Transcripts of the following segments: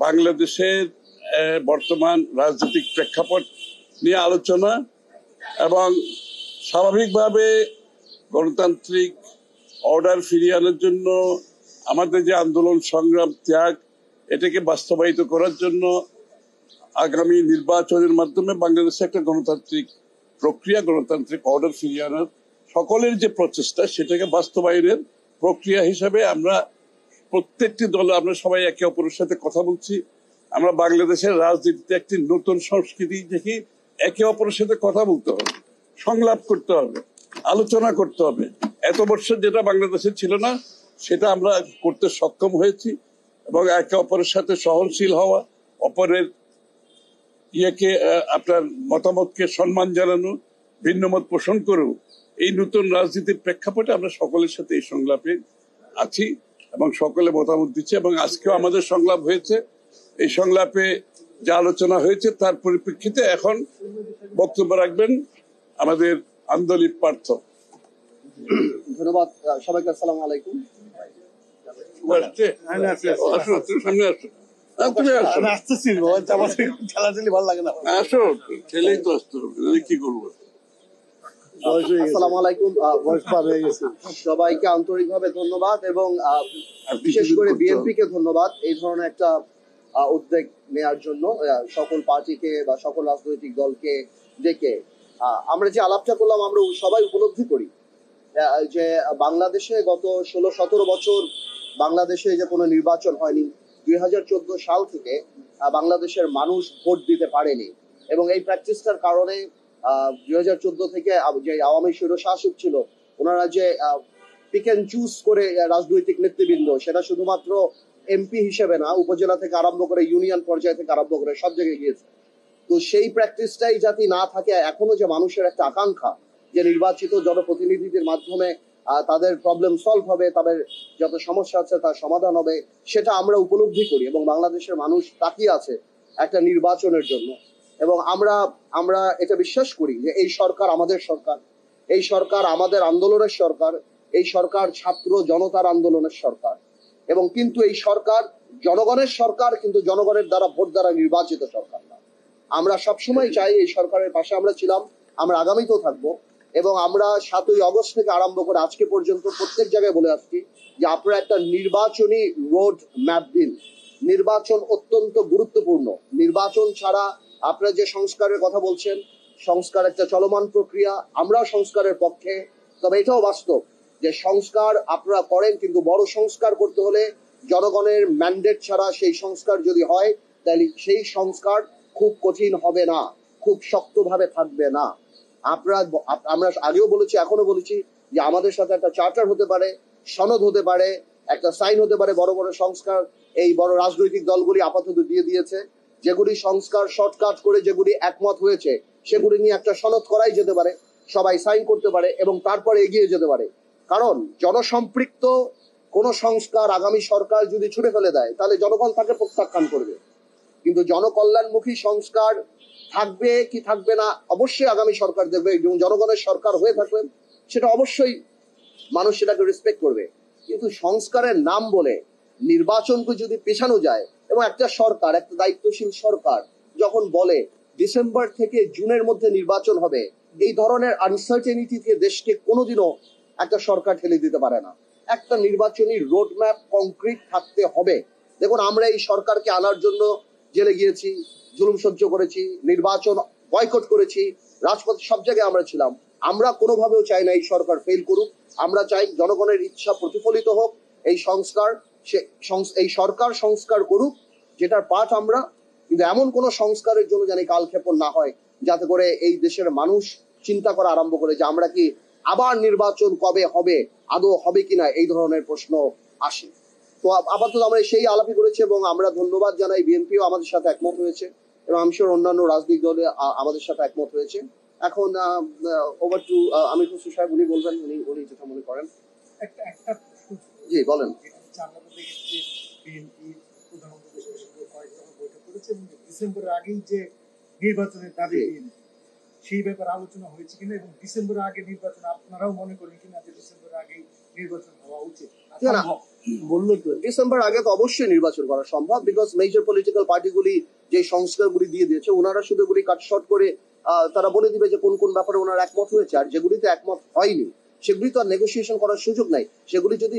বাংলাদেশের বর্তমান রাজনৈতিক প্রেক্ষাপট নিয়ে আলোচনা এবং স্বাভাবিকভাবে গণতান্ত্রিক অর্ডার ফিরিয়ে আনার জন্য আমাদের যে আন্দোলন সংগ্রাম ত্যাগ এটাকে বাস্তবায়িত করার জন্য আগামী নির্বাচনের মাধ্যমে বাংলাদেশে একটা গণতান্ত্রিক প্রক্রিয়া, গণতান্ত্রিক অর্ডার ফিরিয়ে আনার সকলের যে প্রচেষ্টা সেটাকে বাস্তবায়নের প্রক্রিয়া হিসাবে আমরা প্রত্যেকটি দলে আমরা সবাই একে অপরের সাথে কথা বলছি। আমরা বাংলাদেশের রাজনীতিতে একটি নতুন সংস্কৃতি দেখি, একে অপরের সাথে কথা বলতে হবে, সংলাপ করতে হবে, আলোচনা করতে হবে। এত বছর যেটা বাংলাদেশে ছিল না সেটা আমরা করতে সক্ষম হয়েছি এবং একে অপরের সাথে সহনশীল হওয়া, অপরের আপনার মতামতকে সম্মান জানানো, ভিন্ন মত পোষণ করেও এই নতুন রাজনীতির প্রেক্ষাপটে আমরা সকলের সাথে এই সংলাপে আছি এবং সকলে মতামত দিচ্ছে এবং আজকেও আমাদের সংলাপ হয়েছে। এই সংলাপে যে আলোচনা হয়েছে তার পরিপ্রেক্ষিতে এখন বক্তব্য রাখবেন আমাদের আন্দোলিত পার্থ। ধন্যবাদ সবাইকে। আসসালামু আলাইকুম। সবাইকে আন্তরিকভাবে ধন্যবাদ এবং বিশেষ করে বিএনপি কে ধন্যবাদ এই ধরনের একটা উদ্যোগ নেওয়ার জন্য, সকল পার্টিকে বা সকল রাজনৈতিক দলকে ডেকে আমরা যে আলাপটা করলাম আমরা সবাই উপলব্ধি করি যে বাংলাদেশে গত 16-17 বছর বাংলাদেশে যে কোনো নির্বাচন হয়নি। 2014 সাল থেকে বাংলাদেশের মানুষ ভোট দিতে পারেনি এবং এই প্র্যাকটিসটার কারণে 2014 থেকে যে আওয়ামী স্বৈরশাসক ছিল ওনারা যে পিক এন্ড চুজ করে রাজনৈতিক নেতৃবৃন্দ, সেটা শুধুমাত্র এমপি হিসেবে না, উপজেলা থেকে আরম্ভ করে ইউনিয়ন পর্যায় থেকে আরম্ভ করে সব জায়গায় গিয়েছে। তো সেই প্র্যাকটিসটাই যাতে না থাকে, এখনো যে মানুষের একটা আকাঙ্ক্ষা যে নির্বাচিত জনপ্রতিনিধিদের মাধ্যমে তাদের প্রবলেম সলভ হবে, তাদের যত সমস্যা আছে তার সমাধান হবে, সেটা আমরা উপলব্ধি করি এবং বাংলাদেশের মানুষ তাকিয়ে আছে একটা নির্বাচনের জন্য। এবং আমরা এটা বিশ্বাস করি যে এই সরকার আমাদের সরকার, এই সরকার আমাদের আন্দোলনের সরকার, এই সরকার ছাত্র জনতার আন্দোলনের সরকার এবং কিন্তু এই সরকার জনগণের সরকার, কিন্তু জনগণের দ্বারা ভোট দ্বারা নির্বাচিত সরকার না। আমরা সবসময় চাই এই সরকারের পাশে আমরা ছিলাম, আমরা আগামীতেও থাকবো এবং আমরা 7ই আগস্ট থেকে আরম্ভ করে আজকে পর্যন্ত প্রত্যেক জায়গায় বলে আসছি যে আপনারা একটা নির্বাচনী রোড ম্যাপ দিন। নির্বাচন অত্যন্ত গুরুত্বপূর্ণ। নির্বাচন ছাড়া আপনারা যে সংস্কারের কথা বলছেন, সংস্কার একটা চলমান প্রক্রিয়া, আমরাও সংস্কারের পক্ষে। তবে এটাও বাস্তব যে সংস্কার আপনারা করেন, কিন্তু বড় সংস্কার করতে হলে জনগণের ম্যান্ডেট ছাড়া সেই সংস্কার যদি হয় তাহলে সেই সংস্কার খুব কঠিন হবে না, খুব শক্তভাবে থাকবে না। আমরা আগেও বলেছি, এখনো বলেছি যে আমাদের সাথে একটা চার্টার হতে পারে, সনদ হতে পারে, একটা সাইন হতে পারে। বড় বড় সংস্কার এই বড় রাজনৈতিক দলগুলি আপাতত দিয়ে দিয়েছে। যেগুলি সংস্কার শর্টকাট করে যেগুলি একমত হয়েছে সেগুলি নিয়ে একটা সনদ করাই যেতে পারে, সবাই সাইন করতে পারে এবং তারপরে এগিয়ে যেতে পারে। কারণ জনসম্পৃক্ত কোন সংস্কার আগামী সরকার যদি ছুড়ে ফেলে দেয় তাহলে জনগণ তাকে প্রত্যাখ্যান করবে। কিন্তু জনকল্যাণমুখী সংস্কার থাকবে কি থাকবে না অবশ্যই আগামী সরকার দেখবে, এবং জনগণের সরকার হয়ে থাকবে সেটা অবশ্যই মানুষ সেটাকে রেসপেক্ট করবে। কিন্তু সংস্কারের নাম বলে নির্বাচনকে যদি পেছানো যায় এবং একটা সরকার, একটা দায়িত্বশীল সরকার যখন বলে ডিসেম্বর থেকে জুনের মধ্যে নির্বাচন হবে, এই ধরনের আনসার্টেনিটি থেকে দেশকে কোনোদিনও একটা সরকার ঠেলে দিতে পারে না। একটা নির্বাচনী রোডম্যাপ কংক্রিট থাকতে হবে। দেখুন, আমরা এই সরকারকে আনার জন্য জেলে গিয়েছি, জুলুম সহ্য করেছি, নির্বাচন বয়কট করেছি, রাজপথে সব জায়গায় আমরা ছিলাম। আমরা কোনোভাবেও চাই না এই সরকার ফেল করুক। আমরা চাই জনগণের ইচ্ছা প্রতিফলিত হোক, এই সংস্কার এই সরকার সংস্কার করুক যেটার পাঠ আমরা। কিন্তু এমন কোন সংস্কারের জন্য যেন কালক্ষেপণ না হয়, যাতে করে এই দেশের মানুষ চিন্তা করা আরম্ভ করে যে আমরা কি আবার নির্বাচন কবে হবে, আদৌ হবে কিনা, এই ধরনের প্রশ্ন আসে। তো আপাতত আমরা সেই আলাপই করেছি এবং আমরা ধন্যবাদ জানাই বিএনপিও আমাদের সাথে একমত হয়েছে এবং আমি শিওর অন্যান্য রাজনৈতিক দলে আমাদের সাথে একমত হয়েছে। এখন ওভার টু আমির হোসেন সাহেব, উনি বলবেন উনি যেটা মনে করেন। জি বলেন। ডিসেম্বরের আগেই যে নির্বাচনের দাবি সেই ব্যাপারে আলোচনা হয়েছে কিনা এবং ডিসেম্বরের আগে নির্বাচন আপনারাও মনে করেন কিনা যে ডিসেম্বরের আগেই নির্বাচন হওয়া উচিত? না, না। বললো তো ডিসেম্বর আগে তো অবশ্যই নির্বাচন করা সম্ভব, বিকজ মেজর পলিটিক্যাল পার্টিগুলি যে সংস্কারগুলি দিয়ে দিয়েছে ওনারা শুধু এগুলি কাটশট করে তারা বলে দিবে যে কোন কোন ব্যাপারে ওনারা একমত হয়েছে, আর যেগুলিতে একমত হয়নি সেগুলি তো আর নেগোসিয়েশন করার সুযোগ নাই। সেগুলি যদি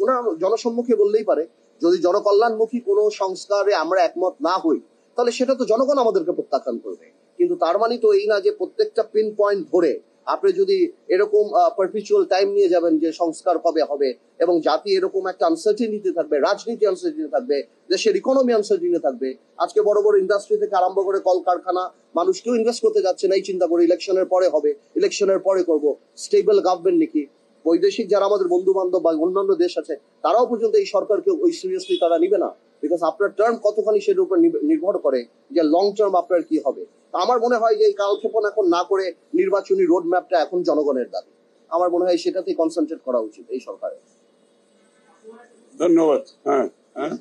ওনারা জনসম্মুখে বললেই পারে, যদি জনকল্যাণমুখী কোনো সংস্কারে আমরা একমত না হই তাহলে সেটা তো জনগণ আমাদেরকে প্রত্যাখ্যান করবে। কিন্তু তার মানে তো এই না যে প্রত্যেকটা পিন পয়েন্ট ধরে আপনি যদি এরকম পারপিচুয়াল টাইম নিয়ে যাবেন যে সংস্কার কবে হবে, এবং জাতি এরকম একটা আনসার্টিনিটি থাকবে, রাজনীতি আনসার্টিনিটি থাকবে, দেশের ইকোনমি আনসার্টিনিটি থাকবে। আজকে বড় বড় ইন্ডাস্ট্রি থেকে আরম্ভ করে কলকারখানা, মানুষ কেউ ইনভেস্ট করতে যাচ্ছে না এই চিন্তা করে ইলেকশনের পরে হবে, ইলেকশনের পরে করব, স্টেবল গভর্নমেন্ট নাকি। বৈদেশিক যারা আমাদের বন্ধু বান্ধব বা অন্যান্য দেশ আছে তারাও পর্যন্ত এই সরকারকে ওই সিরিয়াসলি তারা নিবে না, বিকজ আপনার টার্ম কতখানি সেটার উপর নির্ভর করে যে লং টার্ম আপনার কি হবে। আমার মনে হয় যে এই কালক্ষেপণ এখন না করে নির্বাচনী রোড ম্যাপটা এখন জনগণের দাবি, আমার মনে হয় সেটাতেই কনসেন্ট্রেট করা উচিত এই সরকারের। ধন্যবাদ। হ্যাঁ, হ্যাঁ।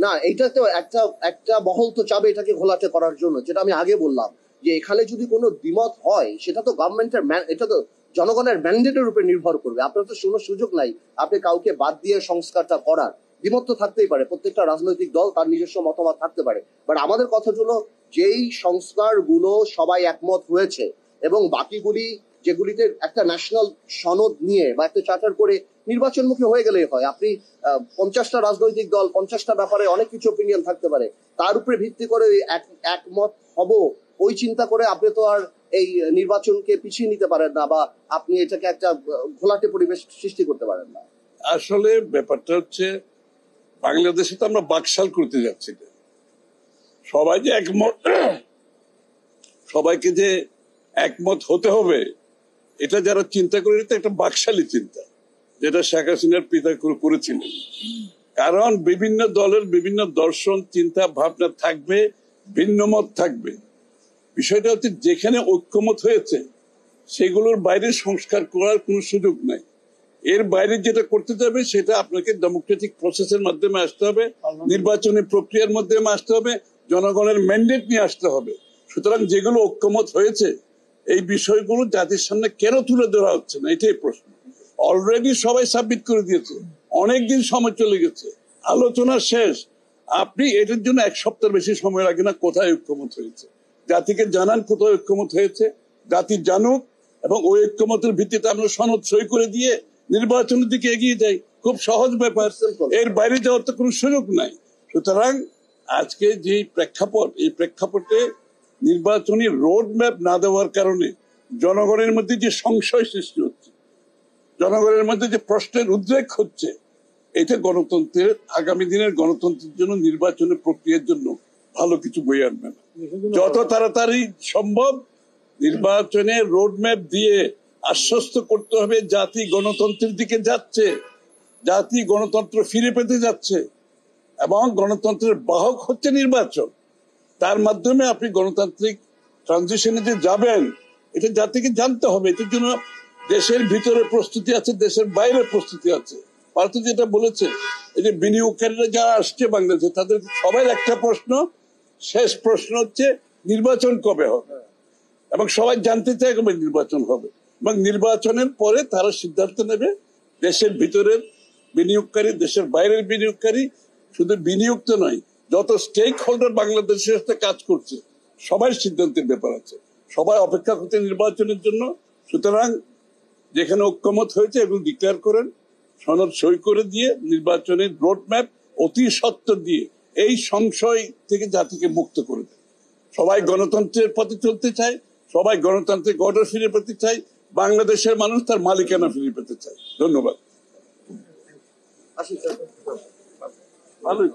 না, এটা তো একটা একটা মহল তো চাবে এটাকে ঘোলাটে করার জন্য, যেটা আমি আগে বললাম যে এখানে যদি কোনো দ্বিমত হয় সেটা তো গভর্নমেন্টের, এটা তো জনগণের ম্যান্ডেটের উপর নির্ভর করবে। আপনার তো কোনো সুযোগ নাই আপনি কাউকে বাদ দিয়ে সংস্কারটা করার। দ্বিমত তো থাকতেই পারে, প্রত্যেকটা রাজনৈতিক দল তার নিজস্ব মতামত থাকতে পারে, বাট আমাদের কথা হলো যেই সংস্কারগুলো সবাই একমত হয়েছে এবং বাকিগুলি যেগুলিতে একটা ন্যাশনাল সনদ নিয়ে বা একটা চার্টার করে নির্বাচনমুখী হয়ে গেলেই হয়। আপনি 50টা রাজনৈতিক দল 50টা ব্যাপারে অনেক কিছু অপিনিয়ন থাকতে পারে, তার উপরে ভিত্তি করে একমত হব ওই চিন্তা করে আপনি তো আর এই নির্বাচনকে পিছিয়ে নিতে পারেন না, বা আপনি এটাকে একটা ঘোলাটে পরিবেশ সৃষ্টি করতে পারেন না। আসলে ব্যাপারটা হচ্ছে বাংলাদেশে তো আমরা বাকশাল করতে যাচ্ছি না। সবাই যে একমত, সবাইকে যে একমত হতে হবে এটা যারা চিন্তা করে এটা একটা বাকশালী চিন্তা, যেটা শেখ হাসিনার পিতা করেছিলেন। কারণ বিভিন্ন দলের বিভিন্ন দর্শন চিন্তা ভাবনা থাকবে, ভিন্ন মত থাকবে। বিষয়টা হচ্ছে যেখানে ঐক্যমত হয়েছে সেগুলোর বাইরে সংস্কার করার কোনো সুযোগ নাই। এর বাইরে যেটা করতে যাবে সেটা আপনাকে ডেমোক্রেটিক প্রসেসের মাধ্যমে আসতে হবে, নির্বাচনী প্রক্রিয়ার মাধ্যমে আসতে হবে, জনগণের ম্যান্ডেট নিয়ে আসতে হবে। সুতরাং যেগুলো ঐক্যমত হয়েছে এই বিষয়গুলো জাতির সামনে কেন তুলে ধরা হচ্ছে না, এটাই প্রশ্ন। অলরেডি সবাই সাবমিট করে দিয়েছে, অনেকদিন সময় চলে গেছে, আলোচনা শেষ। আপনি এটার জন্য এক সপ্তাহের বেশি সময় লাগে না কোথায় ঐক্যমত হয়েছে। জাতিকে জানান কোথায় ঐক্যমত হয়েছে, জাতি জানুক, এবং ওই ঐক্যমতের ভিত্তিতে আমরা সনদ সই করে দিয়ে নির্বাচনের দিকে এগিয়ে যাই। খুব সহজ ব্যাপার, এর বাইরে যাওয়ার তো কোনো সুযোগ নাই। সুতরাং আজকে যে প্রেক্ষাপট, এই প্রেক্ষাপটে নির্বাচনী রোড ম্যাপ না দেওয়ার কারণে জনগণের মধ্যে যে সংশয় সৃষ্টি হচ্ছে, জনগণের মধ্যে যে প্রশ্নের উদ্রেক হচ্ছে, এটা গণতন্ত্রের, আগামী দিনের গণতন্ত্রের জন্য, নির্বাচনের প্রক্রিয়ার জন্য ভালো কিছু বয়ে আনবে না। যত তাড়াতাড়ি সম্ভব নির্বাচনের রোড ম্যাপ দিয়ে আশ্বস্ত করতে হবে জাতি গণতন্ত্রের দিকে যাচ্ছে, জাতি গণতন্ত্র ফিরে পেতে যাচ্ছে, এবং গণতন্ত্রের বাহক হচ্ছে নির্বাচন। তার মাধ্যমে আপনি গণতান্ত্রিক ট্রানজিশনে যে যাবেন এটা জাতিকে জানতে হবে। এটার জন্য দেশের ভিতরে প্রস্তুতি আছে, দেশের বাইরে প্রস্তুতি আছে। ভারত যেটা বলেছে, এই যে বিনিয়োগকারীরা যারা আসছে বাংলাদেশে তাদের সবাই একটা প্রশ্ন, শেষ প্রশ্ন হচ্ছে নির্বাচন কবে হবে, এবং সবাই জানতে চায় কবে নির্বাচন হবে, এবং নির্বাচনের পরে তারা সিদ্ধান্ত নেবে। দেশের ভিতরের বিনিয়োগকারী, দেশের বাইরের বিনিয়োগকারী, শুধু বিনিয়োগ তো নয়, যত স্টেক হোল্ডার বাংলাদেশের সাথে কাজ করছে সবাই সিদ্ধান্তের ব্যাপার আছে, সবাই অপেক্ষা করছে নির্বাচনের জন্য। সুতরাং যেখানে ঐক্যমত হয়েছে এগুলো ডিক্লেয়ার করেন, সনদ সই করে দিয়ে নির্বাচনের রোড ম্যাপ অতি সত্বর দিয়ে এই সংশয় থেকে জাতিকে মুক্ত করে দেয়। সবাই গণতন্ত্রের পথে চলতে চায়, সবাই গণতান্ত্রিক অর্ডার ফিরে পেতে চায়, বাংলাদেশের মানুষ তার মালিকানা ফিরে পেতে চায়। ধন্যবাদ। আসুন স্যার। ভালোই।